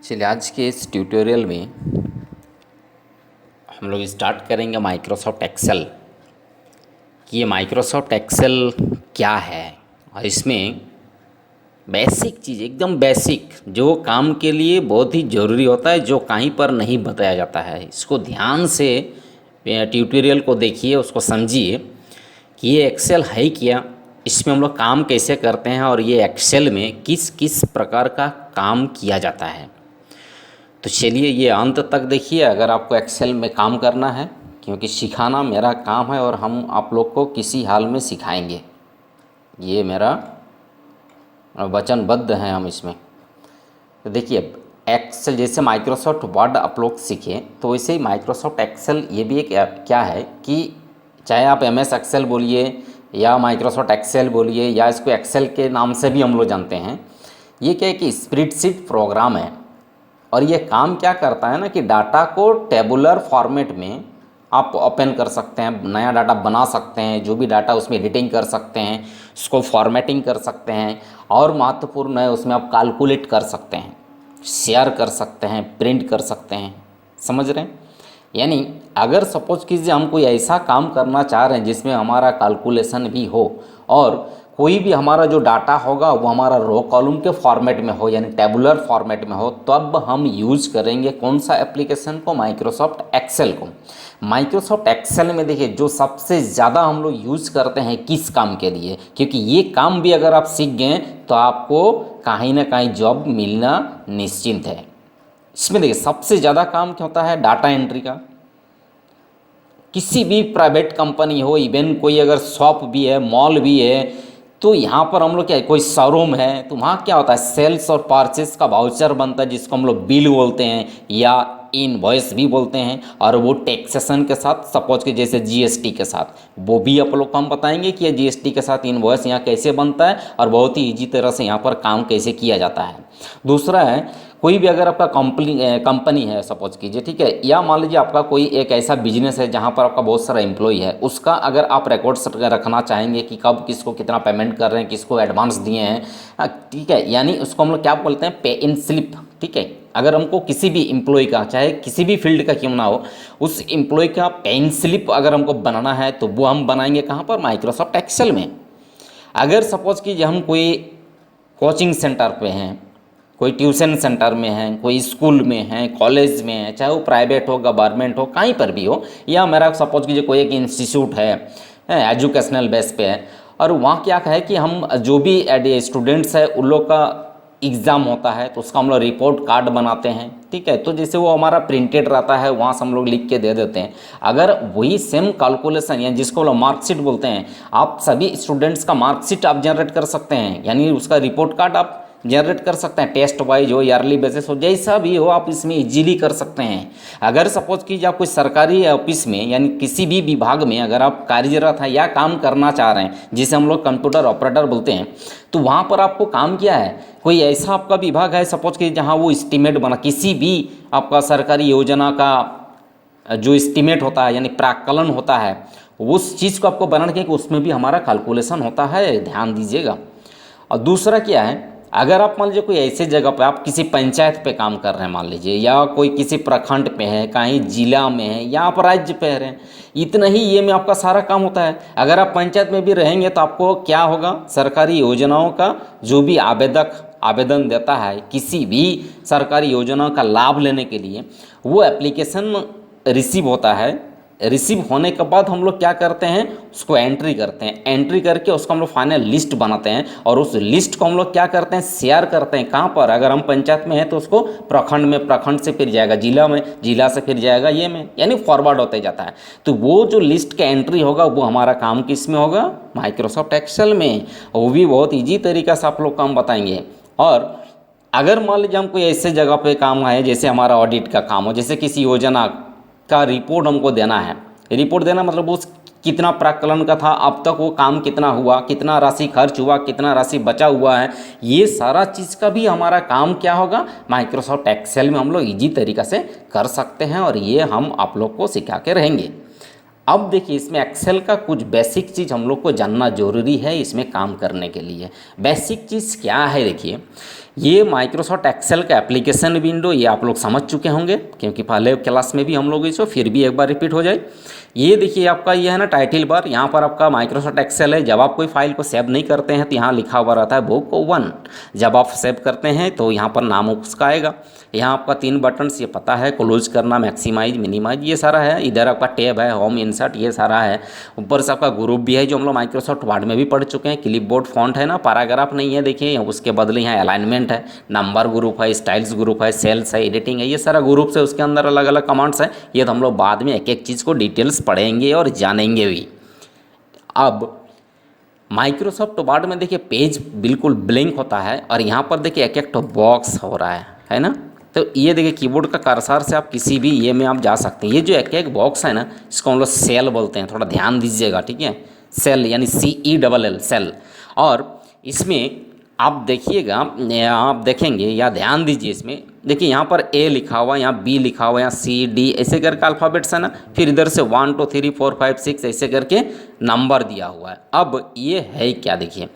चलिए आज के इस ट्यूटोरियल में हम लोग स्टार्ट करेंगे माइक्रोसॉफ्ट एक्सेल कि ये माइक्रोसॉफ्ट एक्सेल क्या है और इसमें बेसिक चीज़ एकदम बेसिक जो काम के लिए बहुत ही ज़रूरी होता है जो कहीं पर नहीं बताया जाता है। इसको ध्यान से ट्यूटोरियल को देखिए, उसको समझिए कि ये एक्सेल है क्या, इसमें हम लोग काम कैसे करते हैं और ये एक्सेल में किस किस प्रकार का काम किया जाता है। तो चलिए ये अंत तक देखिए अगर आपको एक्सेल में काम करना है, क्योंकि सिखाना मेरा काम है और हम आप लोग को किसी हाल में सिखाएंगे, ये मेरा वचनबद्ध हैं हम इसमें। तो देखिए एक्सेल जैसे माइक्रोसॉफ्ट वर्ड आप लोग सीखे तो वैसे ही माइक्रोसॉफ्ट एक्सेल ये भी एक क्या है कि चाहे आप एमएस एक्सेल बोलिए या माइक्रोसॉफ्ट एक्सेल बोलिए या इसको एक्सेल के नाम से भी हम लोग जानते हैं, ये क्या है कि स्प्रेडशीट प्रोग्राम है। और ये काम क्या करता है ना कि डाटा को टेबुलर फॉर्मेट में आप ओपन कर सकते हैं, नया डाटा बना सकते हैं, जो भी डाटा उसमें एडिटिंग कर सकते हैं, उसको फॉर्मेटिंग कर सकते हैं और महत्वपूर्ण है उसमें आप कैलकुलेट कर सकते हैं, शेयर कर सकते हैं, प्रिंट कर सकते हैं। समझ रहे हैं? यानी अगर सपोज कीजिए हम कोई ऐसा काम करना चाह रहे हैं जिसमें हमारा कैलकुलेशन भी हो और कोई भी हमारा जो डाटा होगा वो हमारा रो कॉलम के फॉर्मेट में हो यानी टेबुलर फॉर्मेट में हो, तब हम यूज़ करेंगे कौन सा एप्लीकेशन को, माइक्रोसॉफ्ट एक्सेल को। माइक्रोसॉफ्ट एक्सेल में देखिए जो सबसे ज़्यादा हम लोग यूज़ करते हैं किस काम के लिए, क्योंकि ये काम भी अगर आप सीख गए तो आपको कहीं ना कहीं जॉब मिलना निश्चिंत है। इसमें देखिए सबसे ज़्यादा काम क्या होता है, डाटा एंट्री का। किसी भी प्राइवेट कंपनी हो, इवन कोई अगर शॉप भी है, मॉल भी है, तो यहाँ पर हम लोग क्या है, कोई शोरूम है तो वहाँ क्या होता है, सेल्स और परचेस का वाउचर बनता है जिसको हम लोग बिल बोलते हैं या इनवॉइस भी बोलते हैं। और वो टैक्सेशन के साथ, सपोज के जैसे जीएसटी के साथ, वो भी आप लोग को हम बताएंगे कि जीएसटी के साथ इनवॉइस यहाँ कैसे बनता है और बहुत ही ईजी तरह से यहाँ पर काम कैसे किया जाता है। दूसरा है कोई भी अगर आपका कंपनी है सपोज कीजिए, ठीक है, या मान लीजिए आपका कोई एक ऐसा बिजनेस है जहाँ पर आपका बहुत सारा एम्प्लॉय है, उसका अगर आप रिकॉर्ड्स रखना चाहेंगे कि कब किसको कितना पेमेंट कर रहे हैं, किसको एडवांस दिए हैं, ठीक है, यानी उसको हम लोग क्या बोलते हैं, पे इन स्लिप। ठीक है, अगर हमको किसी भी एम्प्लॉय का, चाहे किसी भी फील्ड का क्यों ना हो, उस एम्प्लॉय का पे इन स्लिप अगर हमको बनाना है तो वो हम बनाएंगे कहाँ पर, माइक्रोसॉफ्ट एक्सेल में। अगर सपोज कीजिए हम कोई कोचिंग सेंटर पे हैं, कोई ट्यूशन सेंटर में है, कोई स्कूल में है, कॉलेज में है, चाहे वो प्राइवेट हो, गवर्नमेंट हो, कहीं पर भी हो, या मेरा सपोज कीजिए कोई एक इंस्टीट्यूट है एजुकेशनल बेस पे है, और वहाँ क्या है कि हम जो भी स्टूडेंट्स है उन लोग का एग्ज़ाम होता है तो उसका हम लोग रिपोर्ट कार्ड बनाते हैं। ठीक है, तो जैसे वो हमारा प्रिंटेड रहता है वहाँ से हम लोग लिख के दे देते हैं। अगर वही सेम कैलकुलेशन या जिसको लोग मार्कशीट बोलते हैं, आप सभी स्टूडेंट्स का मार्कशीट आप जनरेट कर सकते हैं, यानी उसका रिपोर्ट कार्ड आप जनरेट कर सकते हैं, टेस्ट वाइज हो, ईयरली बेसिस हो, जैसा भी हो आप इसमें इजीली कर सकते हैं। अगर सपोज कीजिए आप कोई सरकारी ऑफिस में यानी किसी भी विभाग में अगर आप कार्यरत हैं या काम करना चाह रहे हैं, जिसे हम लोग कंप्यूटर ऑपरेटर बोलते हैं, तो वहाँ पर आपको काम किया है, कोई ऐसा आपका विभाग है सपोज कीजिए जहाँ वो एस्टीमेट बना, किसी भी आपका सरकारी योजना का जो एस्टीमेट होता है यानी प्राक्कलन होता है, उस चीज़ को आपको बनाने के उसमें भी हमारा कैलकुलेशन होता है, ध्यान दीजिएगा। और दूसरा क्या है, अगर आप मान लीजिए कोई ऐसे जगह पे आप किसी पंचायत पे काम कर रहे हैं मान लीजिए, या कोई किसी प्रखंड पे है, कहीं जिला में है, या आप राज्य पे रहे हैं, इतना ही ये में आपका सारा काम होता है। अगर आप पंचायत में भी रहेंगे तो आपको क्या होगा, सरकारी योजनाओं का जो भी आवेदक आवेदन देता है किसी भी सरकारी योजनाओं का लाभ लेने के लिए, वो एप्लीकेशन रिसीव होता है। रिसीव होने के बाद हम लोग क्या करते हैं, उसको एंट्री करते हैं, एंट्री करके उसको हम लोग फाइनल लिस्ट बनाते हैं और उस लिस्ट को हम लोग क्या करते हैं, शेयर करते हैं। कहाँ पर, अगर हम पंचायत में हैं तो उसको प्रखंड में, प्रखंड से फिर जाएगा जिला में, जिला से फिर जाएगा ये में, यानी फॉरवर्ड होते जाता है। तो वो जो लिस्ट का एंट्री होगा वो हमारा काम किस में होगा, माइक्रोसॉफ्ट एक्सेल में। वो भी बहुत ईजी तरीका से आप लोग काम बताएंगे। और अगर मान लीजिए हम कोई ऐसे जगह पे काम है जैसे हमारा ऑडिट का काम हो, जैसे किसी योजना का रिपोर्ट हमको देना है, रिपोर्ट देना मतलब उस कितना प्राक्कलन का था, अब तक वो काम कितना हुआ, कितना राशि खर्च हुआ, कितना राशि बचा हुआ है, ये सारा चीज़ का भी हमारा काम क्या होगा, माइक्रोसॉफ्ट एक्सेल में हम लोग ईजी तरीका से कर सकते हैं और ये हम आप लोग को सिखा के रहेंगे। अब देखिए इसमें एक्सेल का कुछ बेसिक चीज़ हम लोग को जानना ज़रूरी है इसमें काम करने के लिए। बेसिक चीज़ क्या है, देखिए ये माइक्रोसॉफ्ट एक्सेल का एप्लीकेशन विंडो ये आप लोग समझ चुके होंगे, क्योंकि पहले क्लास में भी हम लोग इसको फिर भी एक बार रिपीट हो जाए। ये देखिए आपका ये है ना टाइटल बार, यहाँ पर आपका माइक्रोसॉफ्ट एक्सेल है। जब आप कोई फाइल को सेव नहीं करते हैं तो यहाँ लिखा हुआ रहता है बुक 1। जब आप सेव करते हैं तो यहाँ पर नाम उसका आएगा। यहाँ आपका 3 बटन्स ये पता है, क्लोज करना, मैक्सिमाइज, मिनिमाइज, ये सारा है। इधर आपका टैब है, होम, इंसर्ट, ये सारा है। ऊपर से आपका ग्रुप भी है जो हम लोग माइक्रोसॉफ्ट वर्ड में भी पढ़ चुके हैं। क्लिपबोर्ड फॉन्ट है ना, पैराग्राफ नहीं है देखिए, उसके बदले यहाँ अलाइनमेंट है, नंबर ग्रुप है, स्टाइल्स ग्रुप है, सेल्स है, एडिटिंग है, ये सारा ग्रुप्स है। उसके अंदर अलग अलग कमांड्स हैं। ये तो हम लोग बाद में एक एक चीज़ को डिटेल्स पढ़ेंगे और जानेंगे भी। अब माइक्रोसॉफ्ट वर्ड में देखिए पेज बिल्कुल ब्लैंक होता है और यहाँ पर देखिए एक एक तो बॉक्स हो रहा है ना। तो ये देखिए कीबोर्ड का कर्सर से आप किसी भी ये में आप जा सकते हैं। ये जो एक एक बॉक्स है ना, इसको हम लोग सेल बोलते हैं, थोड़ा ध्यान दीजिएगा, ठीक है। सेल यानी CELL सेल। और इसमें आप देखिएगा, आप देखेंगे या ध्यान दीजिए, इसमें देखिए यहाँ पर A लिखा हुआ, यहाँ B लिखा हुआ, यहाँ C D ऐसे करके अल्फ़ाबेट्स है ना। फिर इधर से 1 2 3 4 5 6 ऐसे करके नंबर दिया हुआ है। अब ये है क्या, देखिए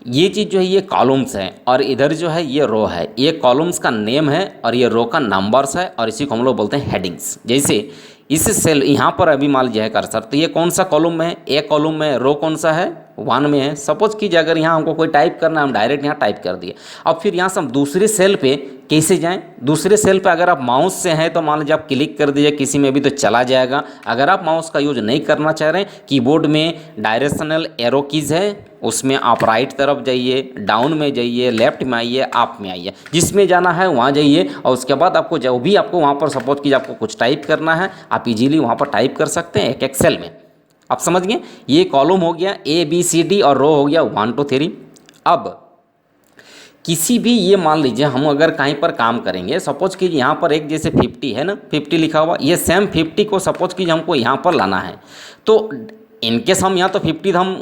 ये चीज़ जो है ये कॉलम्स है और इधर जो है ये रो है। ये कॉलम्स का नेम है और ये रो का नंबर्स है और इसी को हम लोग बोलते हैं हेडिंग्स। जैसे इस सेल यहाँ पर अभी मान लीजिए है कर्सर, तो ये कौन सा कॉलम में है, ए कॉलम में, रो कौन सा है, 1 में है। सपोज कीजिए अगर यहाँ हमको कोई टाइप करना है, हम डायरेक्ट यहाँ टाइप कर दिए। अब फिर यहाँ से हम दूसरे सेल पे कैसे जाएं? दूसरे सेल पे अगर आप माउस से हैं तो मान लीजिए आप क्लिक कर दीजिए किसी में भी तो चला जाएगा। अगर आप माउस का यूज नहीं करना चाह रहे हैं, कीबोर्ड में डायरेक्शनल एरो कीज़ है, उसमें आप राइट तरफ जाइए, डाउन में जाइए, लेफ्ट में आइए, अप में आइए, जिसमें जाना है वहाँ जाइए। और उसके बाद आपको जो भी आपको वहाँ पर सपोज कीजिए आपको कुछ टाइप करना है, आप इजीली वहाँ पर टाइप कर सकते हैं एक एक्सेल में। आप समझ गए, ये कॉलम हो गया ABCD और रो हो गया 1 2 3। अब किसी भी ये मान लीजिए हम अगर कहीं पर काम करेंगे, सपोज कीजिए यहाँ पर एक जैसे 50 है ना, 50 लिखा हुआ, ये सेम 50 को सपोज कीजिए हमको यहाँ पर लाना है, तो इनकेस हम यहाँ तो 50 हम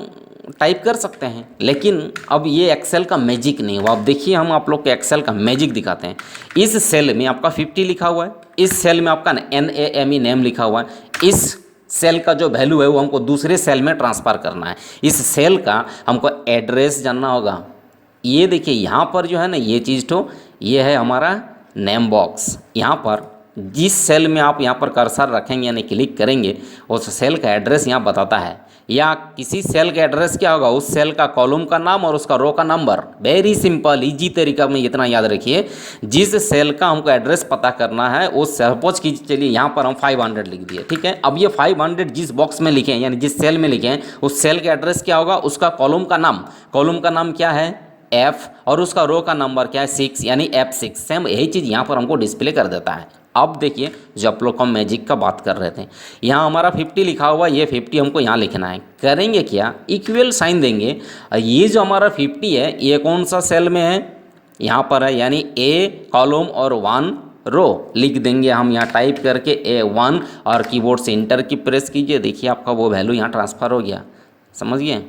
टाइप कर सकते हैं। लेकिन अब ये एक्सेल का मैजिक नहीं हुआ। अब देखिए हम आप लोग के एक्सेल का मैजिक दिखाते हैं। इस सेल में आपका 50 लिखा हुआ है, इस सेल में आपका NAME नेम लिखा हुआ है। इस सेल का जो वैल्यू है वो हमको दूसरे सेल में ट्रांसफ़र करना है। इस सेल का हमको एड्रेस जानना होगा। ये देखिए यहाँ पर जो है ना ये चीज़ तो ये है हमारा नेम बॉक्स। यहाँ पर जिस सेल में आप यहाँ पर कर्सर रखेंगे यानी क्लिक करेंगे, उस सेल का एड्रेस यहाँ बताता है। या किसी सेल का एड्रेस क्या होगा, उस सेल का कॉलम का नाम और उसका रो का नंबर। वेरी सिंपल इजी तरीका में इतना याद रखिए, जिस सेल का हमको एड्रेस पता करना है उस सपोज की चलिए यहाँ पर हम 500 लिख दिए, ठीक है। अब ये 500 जिस बॉक्स में लिखे हैं यानी जिस सेल में लिखे हैं उस सेल का एड्रेस क्या होगा, उसका कॉलम का नाम, कॉलम का नाम क्या है F और उसका रो का नंबर क्या है 6 यानी F6। सेम यही चीज़ यहाँ पर हमको डिस्प्ले कर देता है। अब देखिए जो आप लोग हम मैजिक का बात कर रहे थे, यहाँ हमारा 50 लिखा हुआ, ये 50 हमको यहाँ लिखना है। करेंगे क्या, इक्वल साइन देंगे। ये जो हमारा 50 है ये कौन सा सेल में है, यहाँ पर है, यानी A कॉलम और 1 रो लिख देंगे हम यहाँ टाइप करके A1 और कीबोर्ड से इंटर की प्रेस कीजिए। देखिए आपका वो वैल्यू यहाँ ट्रांसफ़र हो गया। समझिए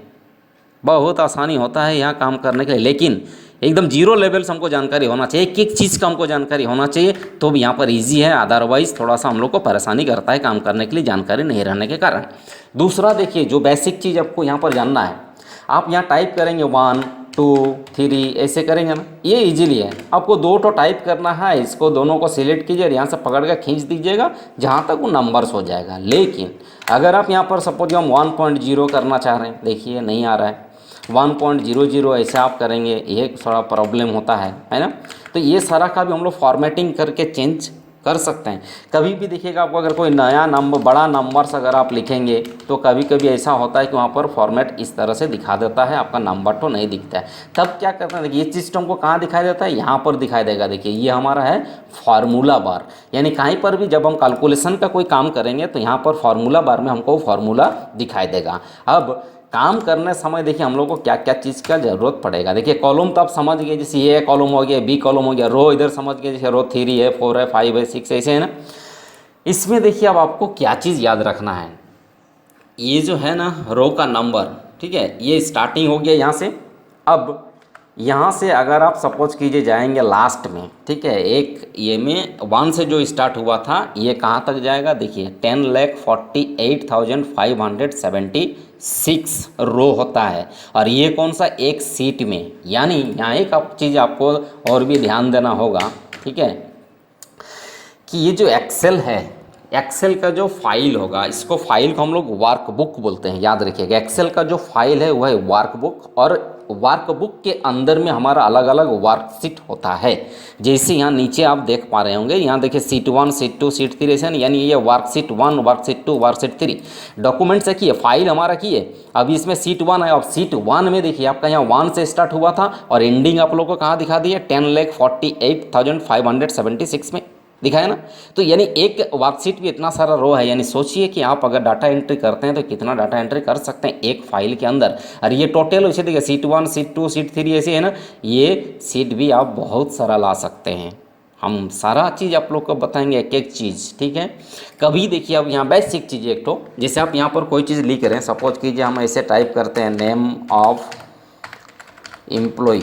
बहुत आसानी होता है यहाँ काम करने के लिए, लेकिन एकदम जीरो लेवल से हमको जानकारी होना चाहिए, एक एक चीज़ का हमको जानकारी होना चाहिए तो भी यहाँ पर इजी है। अदरवाइज़ थोड़ा सा हम लोग को परेशानी करता है काम करने के लिए जानकारी नहीं रहने के कारण। दूसरा देखिए जो बेसिक चीज़ आपको यहाँ पर जानना है, आप यहाँ टाइप करेंगे 1 2 3 ऐसे करेंगे ना, ये इजीली है। आपको 2 तो टाइप करना है, इसको दोनों को सिलेक्ट कीजिए और यहाँ से पकड़ कर खींच दीजिएगा जहाँ तक वो नंबर्स हो जाएगा। लेकिन अगर आप यहाँ पर सपोज हम 1.0 करना चाह रहे हैं, देखिए नहीं आ रहा है, 1.00 ऐसे आप करेंगे, ये थोड़ा प्रॉब्लम होता है ना। तो ये सारा का भी हम लोग फॉर्मेटिंग करके चेंज कर सकते हैं। कभी भी देखिएगा आपको अगर कोई नया नंबर बड़ा नंबर्स अगर आप लिखेंगे तो कभी कभी ऐसा होता है कि वहाँ पर फॉर्मेट इस तरह से दिखा देता है, आपका नंबर तो नहीं दिखता है। तब क्या करते हैं, देखिए ये सिस्टम को कहाँ दिखाई देता है, यहाँ पर दिखाई देगा। देखिए ये हमारा है फार्मूला बार, यानी कहीं पर भी जब हम कैलकुलेशन का कोई काम करेंगे तो यहाँ पर फार्मूला बार में हमको फार्मूला दिखाई देगा। अब काम करने समय देखिए हम लोग को क्या क्या चीज़ का ज़रूरत पड़ेगा। देखिए कॉलम तो आप समझ गए, जैसे ये कॉलम हो गया, B कॉलम हो गया, रो इधर समझ गए, जैसे रो 3 है 4 है 5 है 6 ऐसे है ना। इसमें देखिए अब आपको क्या चीज़ याद रखना है, ये जो है ना रो का नंबर, ठीक है, ये स्टार्टिंग हो गया यहाँ से। अब यहाँ से अगर आप सपोज कीजिए जाएंगे लास्ट में, ठीक है, एक ये में 1 से जो स्टार्ट हुआ था ये कहाँ तक जाएगा, देखिए 10,48,576 रो होता है, और ये कौन सा, एक सीट में। यानी यहाँ एक चीज़ आपको और भी ध्यान देना होगा, ठीक है, कि ये जो एक्सेल है, एक्सेल का जो फाइल होगा, इसको फाइल को हम लोग वर्कबुक बोलते हैं, याद रखिएगा। एक्सेल का जो फाइल है वह है वर्कबुक, और वर्कबुक के अंदर में हमारा अलग अलग वर्कशीट होता है। जैसे यहाँ नीचे आप देख पा रहे होंगे, यहाँ देखिए शीट 1, शीट 2, शीट 3 ऐसे, यानी ये वर्कशीट 1, वर्कशीट 2, वर्कशीट 3 डॉक्यूमेंट्स है, फाइल हमारा की है। अभी इसमें शीट 1 है, अब शीट 1 में देखिए आपका यहाँ 1 से स्टार्ट हुआ था और एंडिंग आप लोग को कहाँ दिखा दिया, 10,48,576 में दिखाया ना। तो यानी एक वर्कशीट भी इतना सारा रो है, यानी सोचिए कि आप अगर डाटा एंट्री करते हैं तो कितना डाटा एंट्री कर सकते हैं एक फाइल के अंदर। और ये टोटल वैसे देखिए शीट 1, शीट 2, शीट 3 ऐसे है ना, ये शीट भी आप बहुत सारा ला सकते हैं। हम सारा चीज़ आप लोग को बताएंगे, एक एक चीज़, ठीक है। कभी देखिए अब यहाँ बेसिक चीज़ एक तो, जैसे आप यहाँ पर कोई चीज़ लिख रहे हैं, सपोज कीजिए हम ऐसे टाइप करते हैं नेम ऑफ एम्प्लॉय,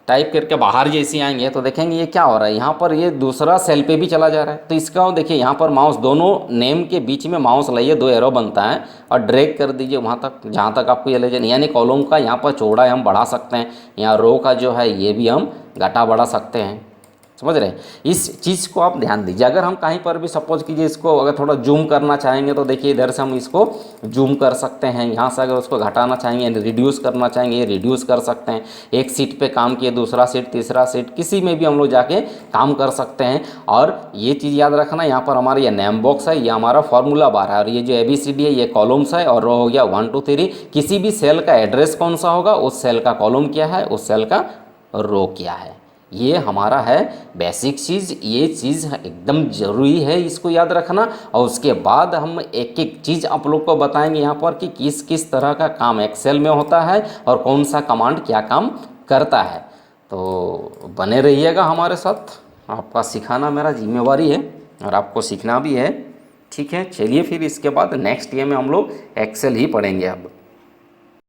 टाइप करके बाहर जैसे आएंगे तो देखेंगे ये क्या हो रहा है, यहाँ पर ये दूसरा सेल पे भी चला जा रहा है। तो इसका देखिए यहाँ पर माउस, दोनों नेम के बीच में माउस लाइए, 2 एरो बनता है और ड्रैग कर दीजिए वहाँ तक जहाँ तक आपको ये ले जाए। यानी कॉलम का यहाँ पर चौड़ाई हम बढ़ा सकते हैं, यहाँ रो का जो है ये भी हम घटा बढ़ा सकते हैं, समझ रहे हैं। इस चीज़ को आप ध्यान दीजिए। अगर हम कहीं पर भी सपोज कीजिए इसको अगर थोड़ा जूम करना चाहेंगे तो देखिए इधर से हम इसको जूम कर सकते हैं, यहाँ से अगर उसको घटाना चाहेंगे, रिड्यूस करना चाहेंगे, रिड्यूस कर सकते हैं। एक सीट पे काम किए, दूसरा सीट, तीसरा सीट, किसी में भी हम लोग जाके काम कर सकते हैं। और ये चीज़ याद रखना, यहाँ पर हमारा ये नेम बॉक्स है, ये हमारा फॉर्मूला बार है, और ये जो ABCD है ये कॉलम्स है, और रो हो गया 1 2 3। किसी भी सेल का एड्रेस कौन सा होगा, उस सेल का कॉलम क्या है, उस सेल का रो क्या है। ये हमारा है बेसिक चीज़, ये चीज़ एकदम ज़रूरी है, इसको याद रखना। और उसके बाद हम एक एक चीज़ आप लोग को बताएंगे यहाँ पर कि किस किस तरह का काम एक्सेल में होता है और कौन सा कमांड क्या काम करता है। तो बने रहिएगा हमारे साथ, आपका सिखाना मेरा जिम्मेवारी है और आपको सीखना भी है, ठीक है। चलिए फिर इसके बाद नेक्स्ट ईयर में हम लोग एक्सेल ही पढ़ेंगे अब।